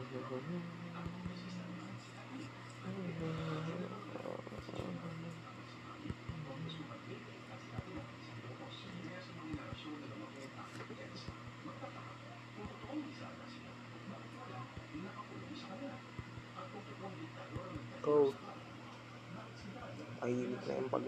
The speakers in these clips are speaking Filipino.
Go. Mahilig na yung pag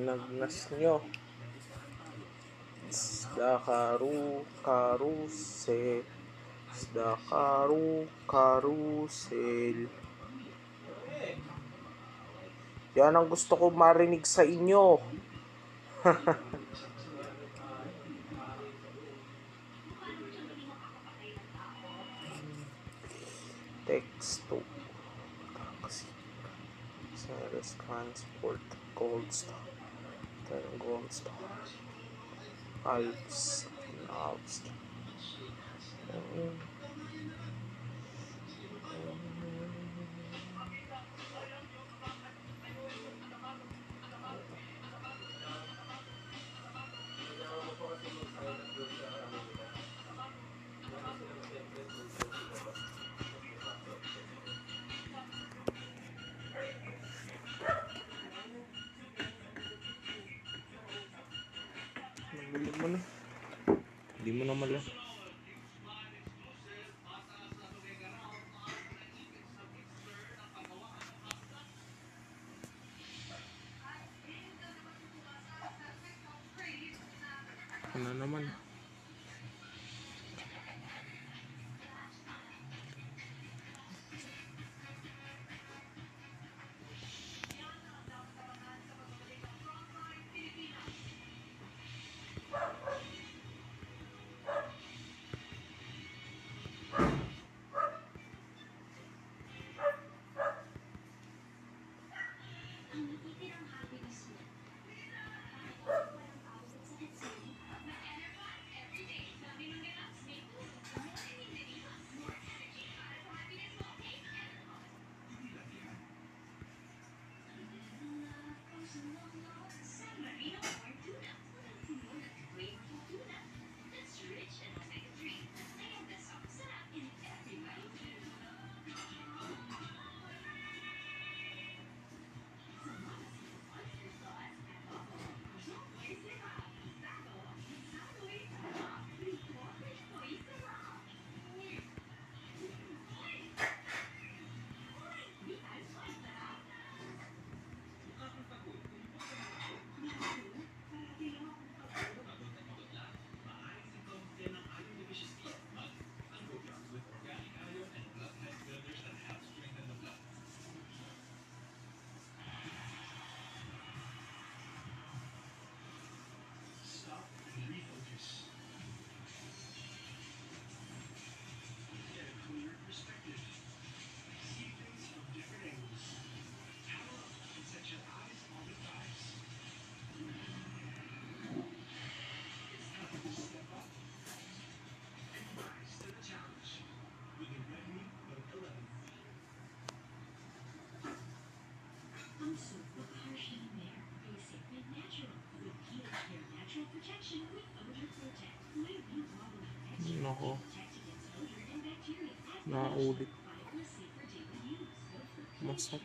nagnas nyo. Isda karusel. Isda karusel. Yan ang gusto ko marinig sa inyo. Text to taxi. Service transport. Gold star. Gold star. Alps. Alps. Nabili mo na. Hindi mo na mala. Ano naman? Nako. Naulit. Masarap.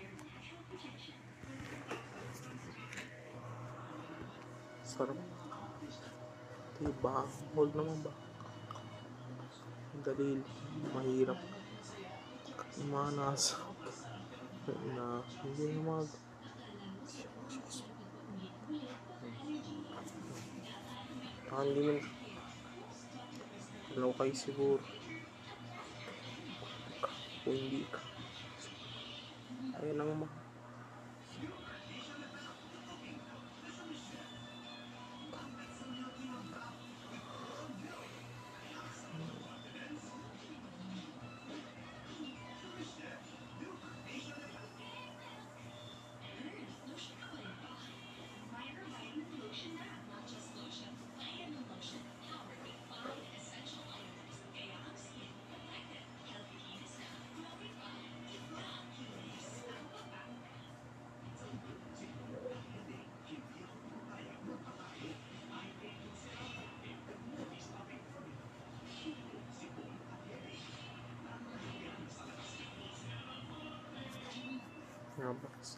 Sarap. Diba? Hold naman ba? Dali. Mahirap. Manas. Na hindi na mag. Hindi man. Ano kayo siguro? Kung hindi ka. Ayun ang Nabas.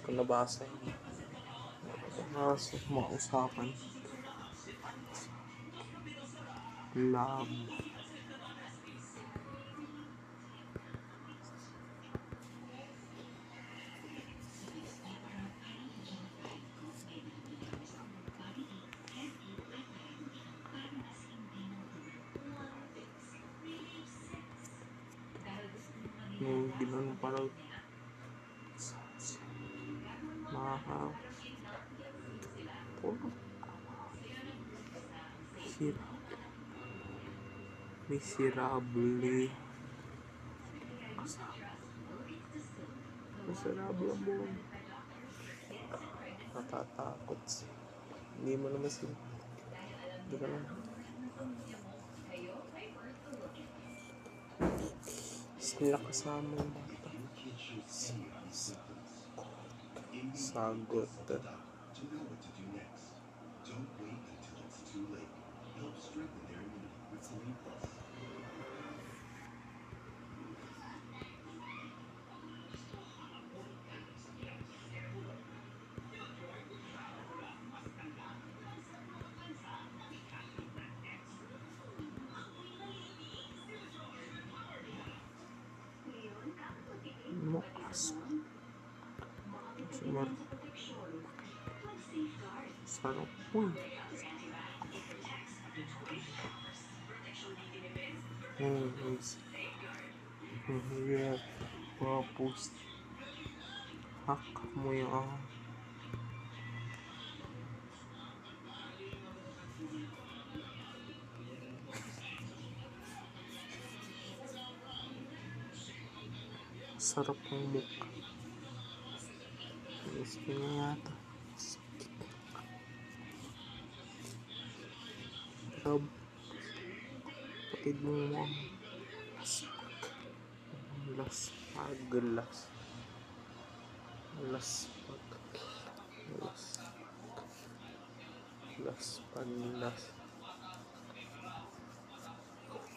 Kung nabasa yun. Nasa mga usapan. Love. Yung ginanon parang puro miserable. Miserable ang buhay. Natatakot. Hindi mo naman sila. Hindi ka naman. Sila kasama yung bata. Sagot. Mokas. Sumar. Sarap po. Yeah. Post. Hack mo yung sarap ng mukha. Gusto niya yata. Sarap. Patid mo mo. Laspagulas.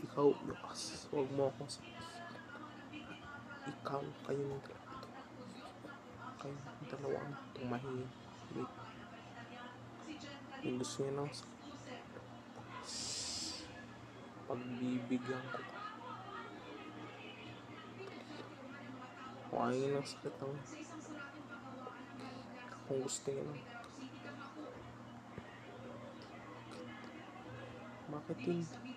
Ikaw, Lucas. Huwag mo akong ikaw, kayong dalawang tumahin. Wait. Yung gusto niya lang pagbibigyan ko. Kung ayaw niya ng sakit lang. Kung gusto niya lang. Bakit hindi?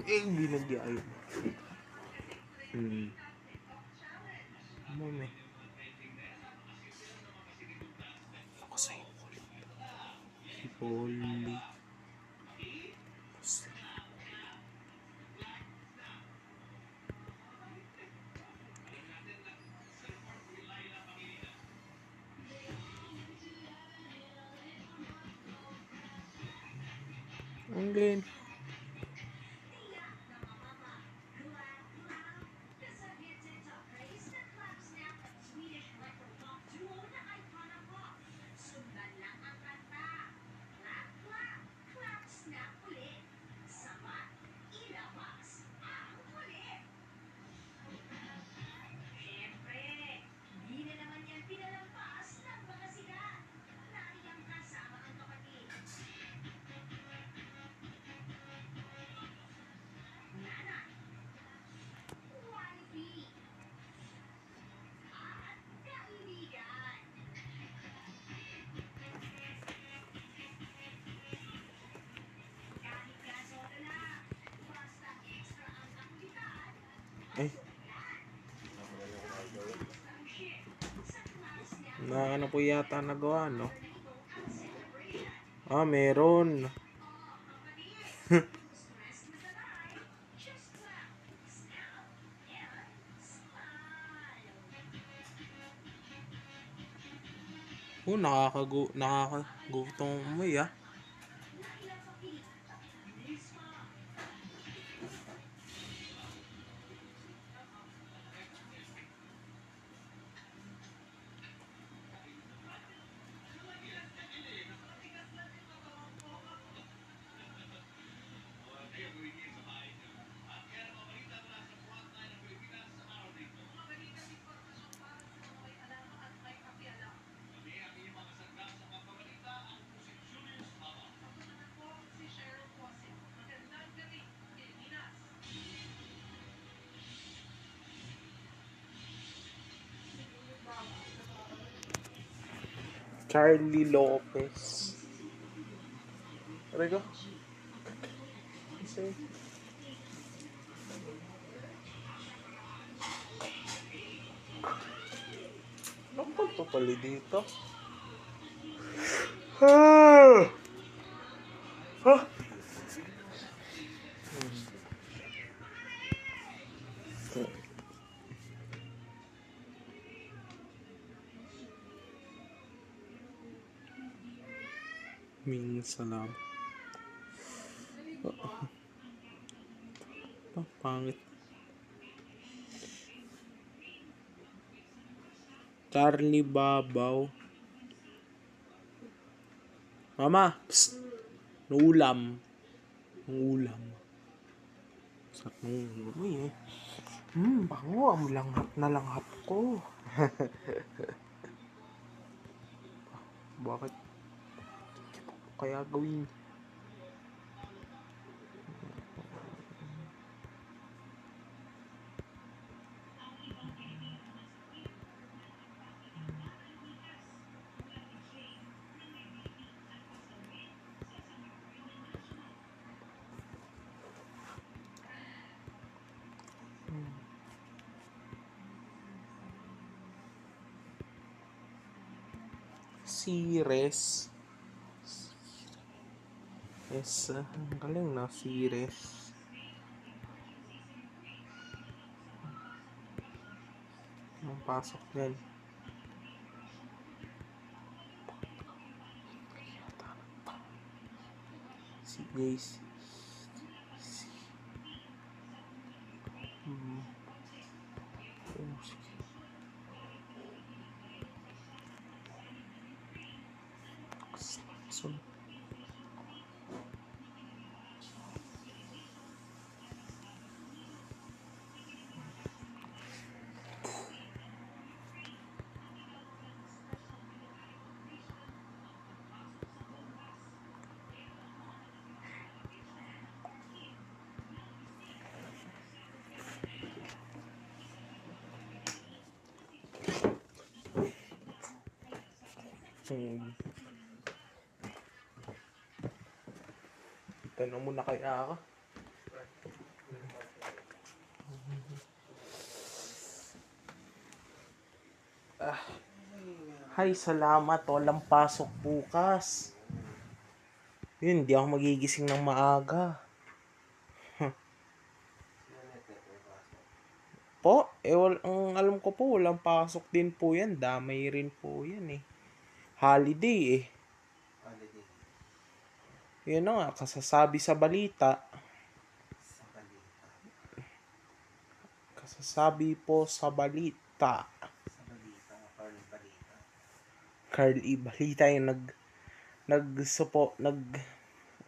Eh, binagyayo. Mami. Ako sa'yo ulit. Si Polly. Ang game. Ay. Na ano po yata nagawa, no? Ah, meron. Nakakagutom umuwi, ah. Charlie Lopez. Rico? Kasi... Ano pa ito pala dito? Ah! Ah! Ming salam. Oh, pangit. Charlie Babaw. Mama! Psst! Nuulam. Nuulam. Sarap ng ulam eh. Bango. Ang langhap na langhap ko. Bakit? Kaya gawin. Sires. Yes, ang galing na, Sires. Ang pasok yan. Si Jace. So, tanong mo na kaya ako. Ah, hay, salamat. Walang pasok bukas. Yun, di ako magigising ng maaga. Po, ang alam ko po, walang pasok din po yan. Damay rin po yan eh. Holiday eh. Holiday. Yun na nga, kasasabi sa balita. Sa balita. Kasasabi po sa balita. Sa balita. Carl balita. Carly Balita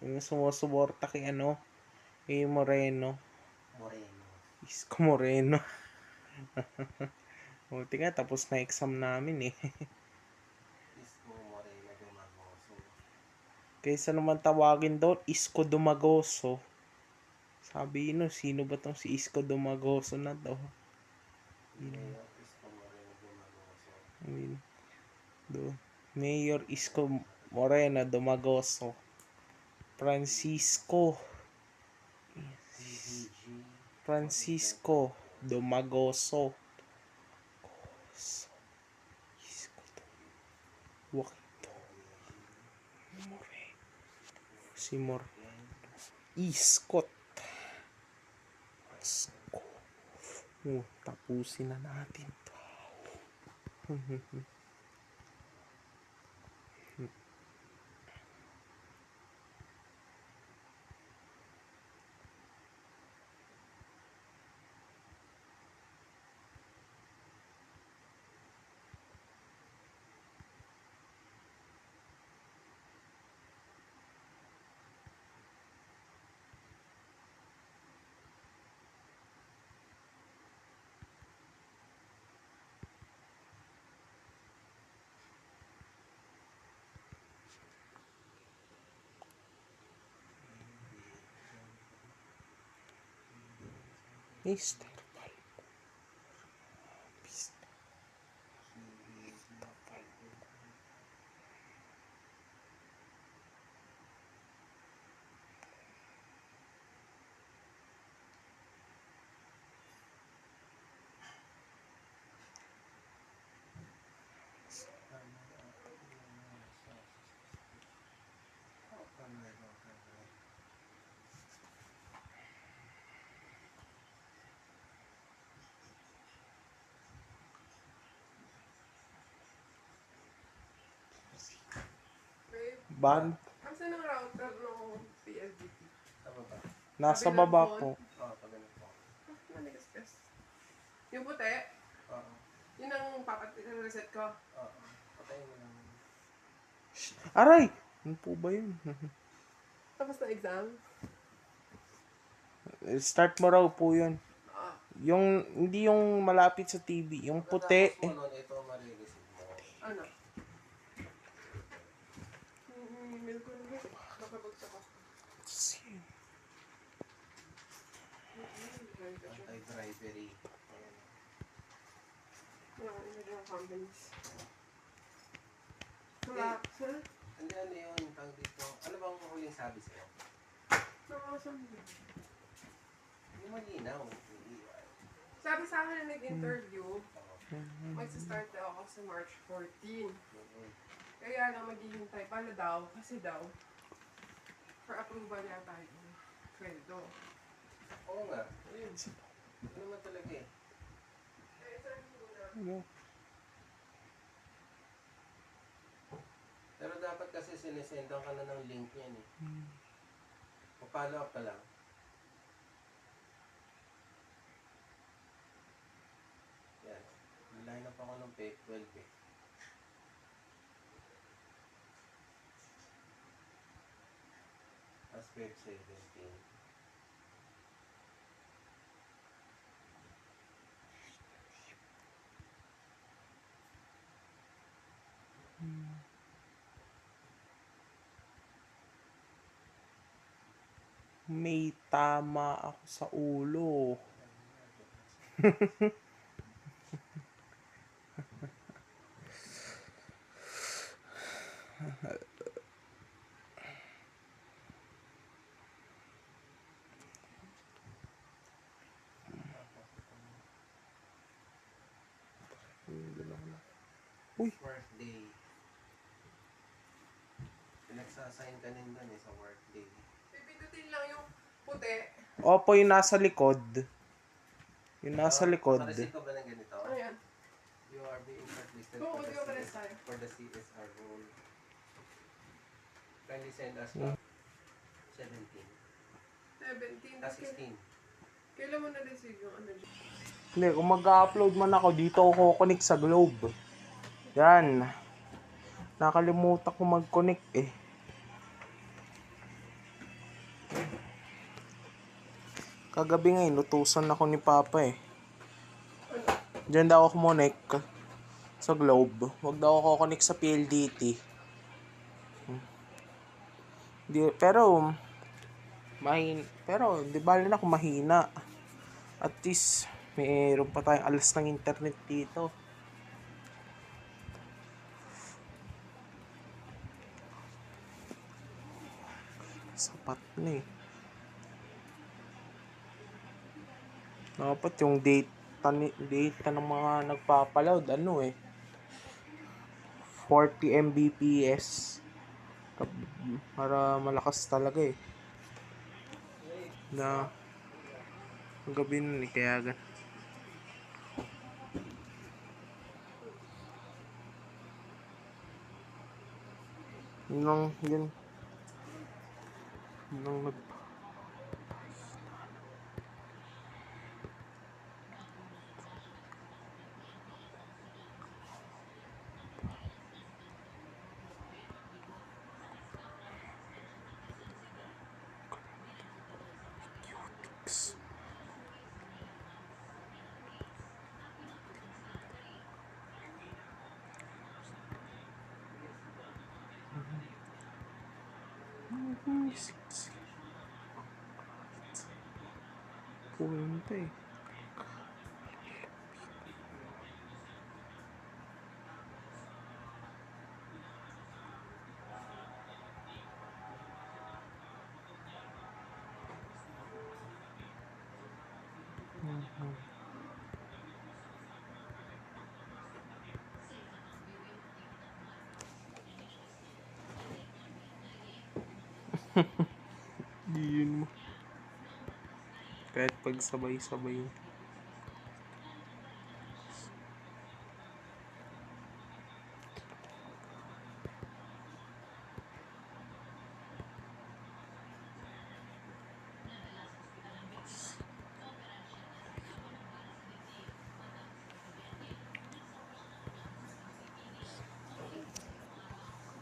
yung sumusuporta kay kay Moreno. Moreno. Isko Moreno. Buti nga, tapos na exam namin eh. Isko Moreno Dumagoso. Kaysa naman tawagin doon, Isko Dumagoso. Sabi sino ba tong si Isko Dumagoso na to? Mayor Isko Moreno Dumagoso. Mayor Isko Moreno Dumagoso. Francisco Dumagoso. Wakito. Si Iskot. Tapusin na natin to. Mr. Ban? Asan ang router ng PLDT? Tama ba? Nasa Sabi ng baba phone? po. Oo, pagaling po. Manigas-gas. Yung puti, Oo. yun ang reset ko. Oo. Patayin mo lang. Aray! Ano po ba yun? Tapos na exam. Start mo raw po yun. Ah, Hindi yung malapit sa TV. Yung puti. Pagkatapos mo nun, ito marireceive mo. ano? Email ko na. Nakabagsak ako. Anti-bribery. Ayan. Wala ka email ng companies. Wala. Ha? Ano yun? Tawag dito. Ano bang huling sabi sa'yo? Nakasabi. Hindi malinaw. Sabi sa akin na nag-interview, mag-start daw ako sa March 14. Kaya lang maghihintay pala daw, kasi daw, for approval yata yung kwento. Oo nga. Ayun. Ano naman talaga eh. Eh, sabi ko na, Pero dapat kasi sinisendan ka na ng link yan eh. Papalo up ka lang. Yan. Line up ako ng page 12 eh. Aspect 17. May tama ako sa ulo. Uy. Workday. Pinagsasign ka din doon sa workday. Pipindutin lang yung puti. Opo, yung nasa likod. Yung nasa likod. Nakareceive ka ba ng ganito? Ano yan? You are being shortlisted Oo, for di the ko pares tayo. CSR role. Kindly send us 17. 17. Ah, 16. Kailan mo na-receive yung ano dyan? Hindi, kung mag-upload man ako, dito ako kukonik sa Globe. Yan. Nakalimutan ko mag-connect eh. Kagabi nga inutusan ako ni Papa eh. Diyan daw ako connect sa Globe. Huwag daw ako connect sa PLDT. Pero di bali na kung mahina. At least mayroon pa tayong alas ng internet dito. Sapat na eh. Dapat yung data ng mga nagpapaload, 40 Mbps. Para malakas talaga eh. Na ang gabi nun eh, kaya yun nag punta eh. Yun mo. Kahit pag sabay-sabay.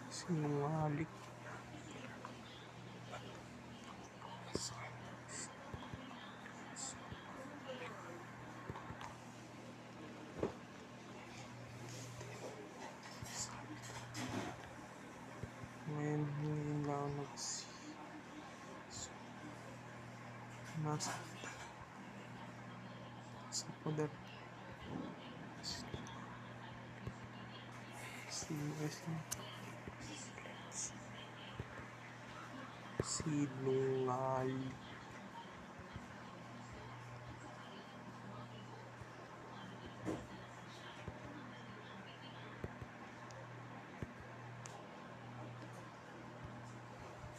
Sinungaling. Ngayon, hindi lang nasa sa poder. Sinungaling.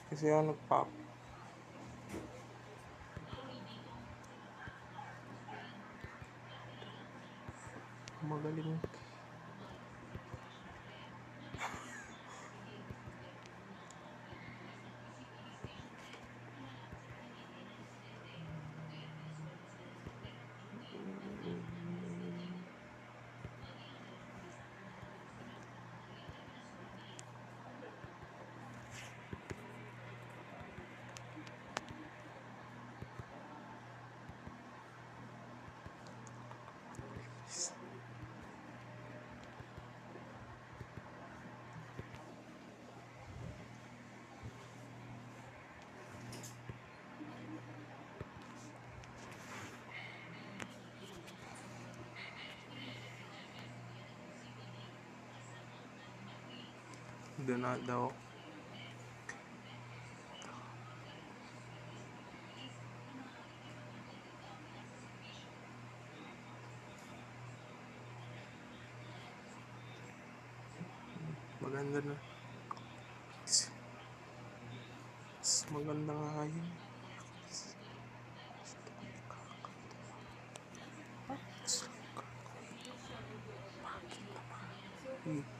Kasi ako magaling. Doon na daw. Maganda na. Maganda nga yun.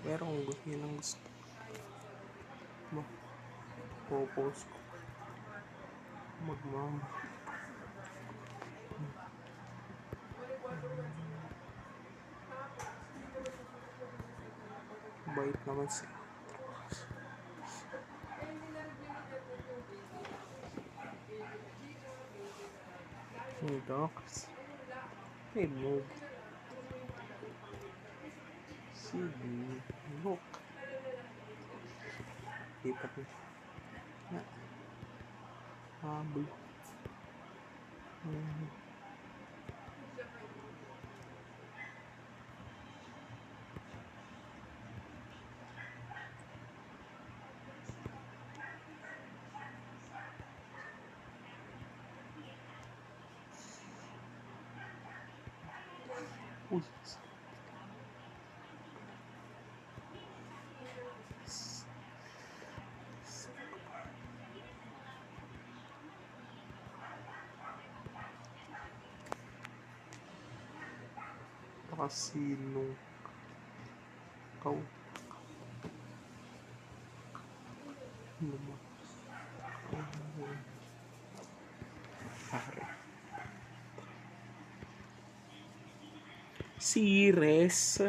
Meron gusto yun ang gusto. Popost ko. Magmama. Bait naman siya. Docs. Hey, move. Sige. Look. Lipat na. Na. Habol. Uy. Kasino kau Sires.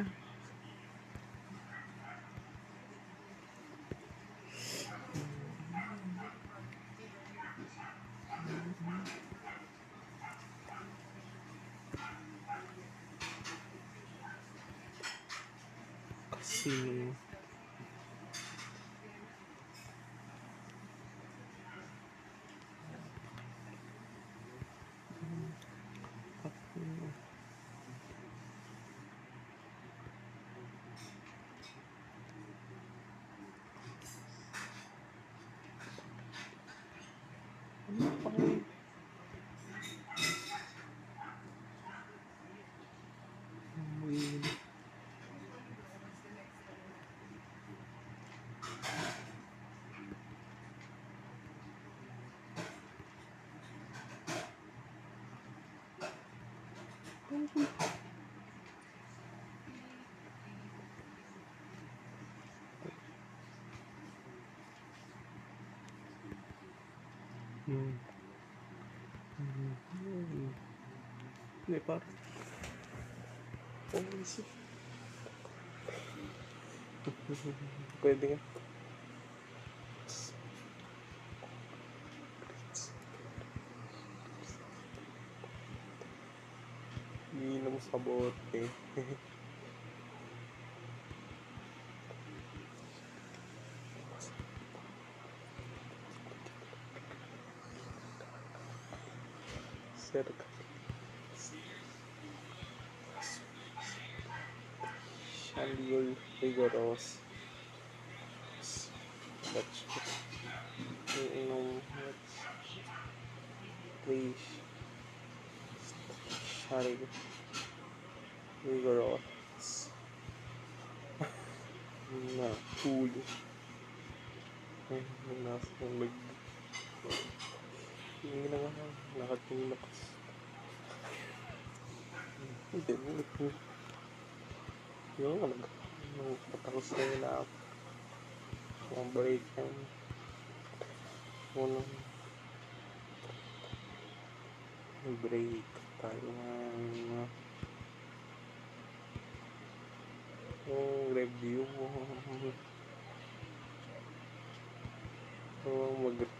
Kasino. Hindi pa. Pwede nga. Iinom sa bote. Cerca. Shandiol Rigoros. That's iinom. Please. Shari. Rigoros. Na huli. Nasa nag. Hindi na nga. Nakatulog. Hindi mo. Yung patapos na yun na mga break yan. Unang break tayo ng review mag-review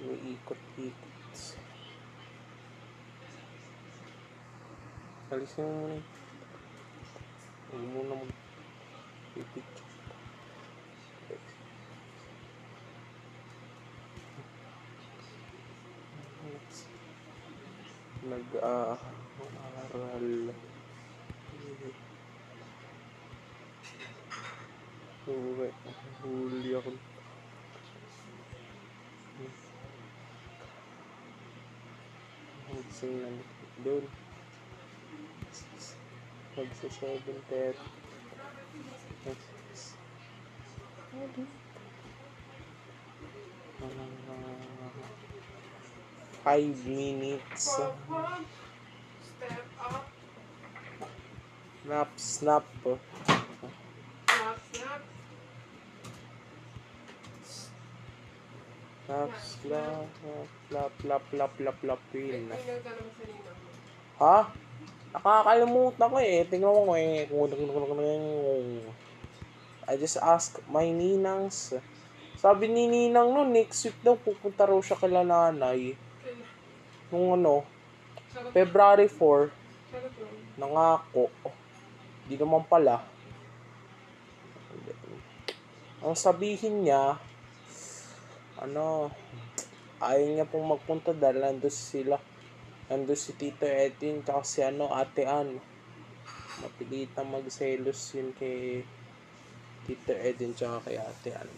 may ikot-ikot. Alisin mo muna. Huwag muna mag-picture. Nag-aaral. Huli ako. Magsing lang doon. Magsa 7:30. Five minutes. Pop, step up, Snap, snap. snap, snap. Snap, snap, flap, flap, flap, flap, flap, win. Tingnan ka naman sa ninang mo. Ha? Nakakalimutan ko eh. Tingnan mo eh. I just ask my ninangs. Sabi ni ninang nun, next week daw pupunta raw siya kila nanay. Kailan? Nung ano, Sarap. February 4, Sarap lang. nangako. Di naman pala. Ang sabihin niya, ayaw niya pong magpunta dahil nandun sila. Nandun si Tito Edwin, tsaka si Ate Ann. Mapilitang magselos yun kay Tito Edwin, tsaka kay Ate Ann.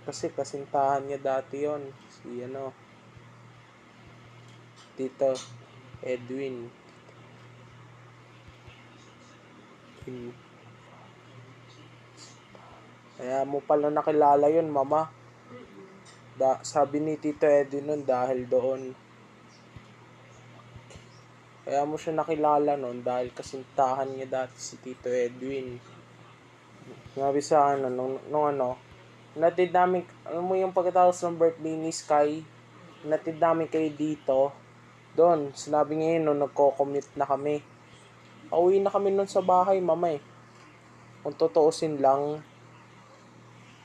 Kasi kasintahan niya dati yon si Tito Edwin. Kaya mo pala nakilala yon, mama. Sabi ni Tito Edwin nun dahil doon. Kaya mo siya nakilala nun dahil kasintahan niya dati si Tito Edwin. Sabi sa natid namin, alam mo yung pagkatapos ng birthday ni Sky, natid namin kayo dito. Doon, sinabi ngayon nung nagko-commute na kami. Pauwi na kami nun sa bahay, mama eh. Kung totoosin lang,